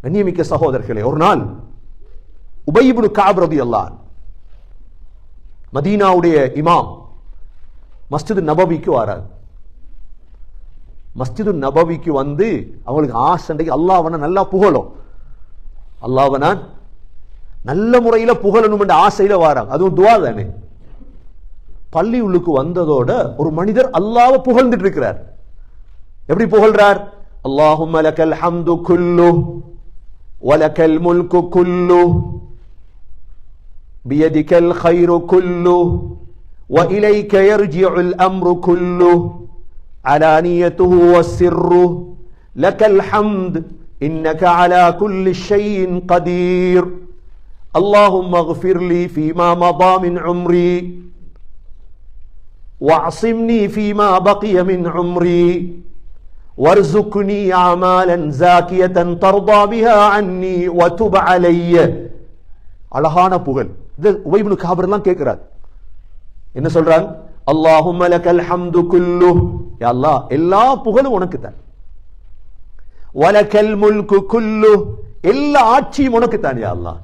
கண்ணியமிக்க சகோதரர்களே, ஒரு நாள் உபை இப்னு கஅப் ரலியல்லாஹு அன்ஹு மதீனாவுடைய இமாம் மஸ்ஜித் நபவிக்கு வரார். மஸ்ஜிது நபவிக்கு வந்து அவங்களுக்கு ஆசண்டைக்கு அல்லாஹ்வன நல்லா புகழும், அல்லாஹ்வன நல்ல முறையில புகழணும் என்ற ஆசையில வராங்க. அதுவும் துஆ தானே. பள்ளி உள்ளுக்கு வந்ததோட ஒரு மனிதர் அல்லாஹ்வை புகழ்ந்துட்டு இருக்கிறார். எப்படி புகழ்றார்? அல்லாஹும்ம லக்கல் ஹம்து குல்லு வலக்கல் முல்கு குல்லு பியதிகல் கைரு குல்லு وإليك يرجع الأمر كله علانيته والسر لك الحمد إنك على كل شيء قدير اللهم اغفر لي فيما مضى من عمري واعصمني فيما بقي من عمري وارزقني أعمالا زاكية ترضى بها عني وتب علي. அழகான புகழ். இது உபை இப்னு கஅப் எல்லாம் கேட்கிறார். என்ன சொல்றாங்க? அல்லாஹும்ம லக்கல் ஹம்து குல்லு, யா அல்லாஹ் எல்லா புகழும் உனக்கு தான். வலக்கல் முல்கு குல்லு, எல்லா ஆட்சியும் உனக்கு தான் யா அல்லாஹ்.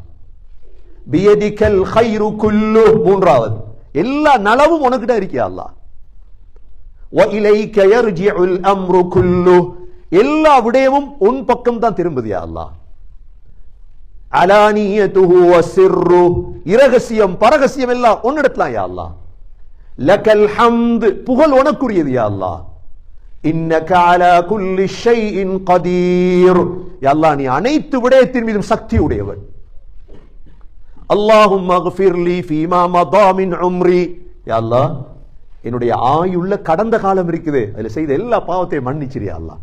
பியதிகல் கைரு குல்லு, மூன்றாவது எல்லா நலவும் உனக்கு தான் இருக்கு யா அல்லாஹ். வ இலைக யர்ஜிஉல் அம்ரு குல்லு, எல்லா விடயமும் உன் பக்கம் தான் திரும்புது யா அல்லாஹ். அலானியதுஹு வசிர்ரு, இரகசியம் பரகசியம் எல்லாம் உன்னிடத்துல யா அல்லாஹ். லக்கல் ஹம்து, புகழ் உனக்குரியது யா அல்லாஹ். இன்னக அலா குல்லி ஷைஇன் கதீர், யா அல்லாஹ் நீ அனைத்து விடயத்தின் மீதும் சக்தி உடையவன். அல்லாஹும்ம அக்ஃபிர் லீ ஃபீமா மதா மின் உம்ரி, யா அல்லாஹ் என்னுடைய ஆயுள்ள கடந்த காலம் இருக்குது, அதுல செய்த எல்லா பாவத்தையும் மன்னிச்சிரு யா அல்லாஹ்.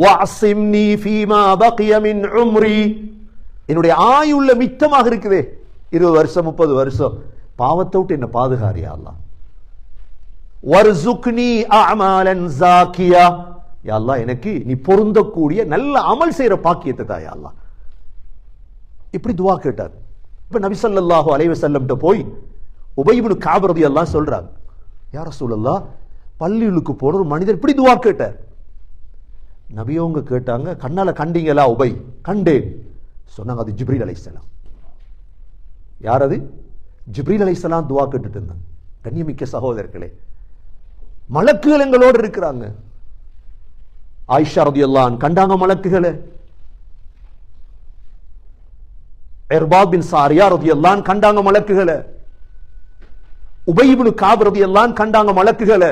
வஅஸிம்னி ஃபீமா பகிய மின் உம்ரி, என்னுடைய ஆயுள்ள மிச்சமாக இருக்குதே 20 வருஷம் 30 வருஷம், பாவத்தை விட்டு என்ன பாதுகாரு யா அல்லாஹ். வர்சுக்னி அஅமாலன் ஜாக்கியா, யா அல்லாஹ் எனக்கு நீ பொருந்தக்கூடிய நல்ல அமல் செய்யற பாக்கியத்தை தா யா அல்லாஹ். இப்படி துஆ கேட்டார். இப்ப நபி ஸல்லல்லாஹு அலைஹி வஸல்லம் கிட்ட போய் உபை இப்னு கஅப் ரலியல்லாஹு சொல்றாங்க, யா ரசூலல்லாஹ் பள்ளிகளுக்கு போன ஒரு மனிதர் இப்படி துஆ கேட்டார். நபியவங்க கேட்டாங்க, கண்ணால கண்டீங்களா உபை? கண்டேன் சொன்னாங்க. அது ஜிப்ரீல் அலைஹிஸ்ஸலாம். யார் அது? ஜிப்ரீல் அலைஹிஸ்ஸலாம் துஆ கேட்டுட்டு இருந்தாங்க. கண்ணியமிக்க சகோதரர்களே, மலக்குகள் எங்களோடு இருக்கிறாங்க. ஆயிஷா ரலியல்லாஹு அன்ஹா கண்டாங்க மலக்குகளை. இர்பாத் பின் சாரியா ரலியல்லாஹு அன்ஹு கண்டாங்க மலக்குகளை. உபை இப்னு கஅப் ரலியல்லாஹு அன்ஹு கண்டாங்க மலக்குகளை.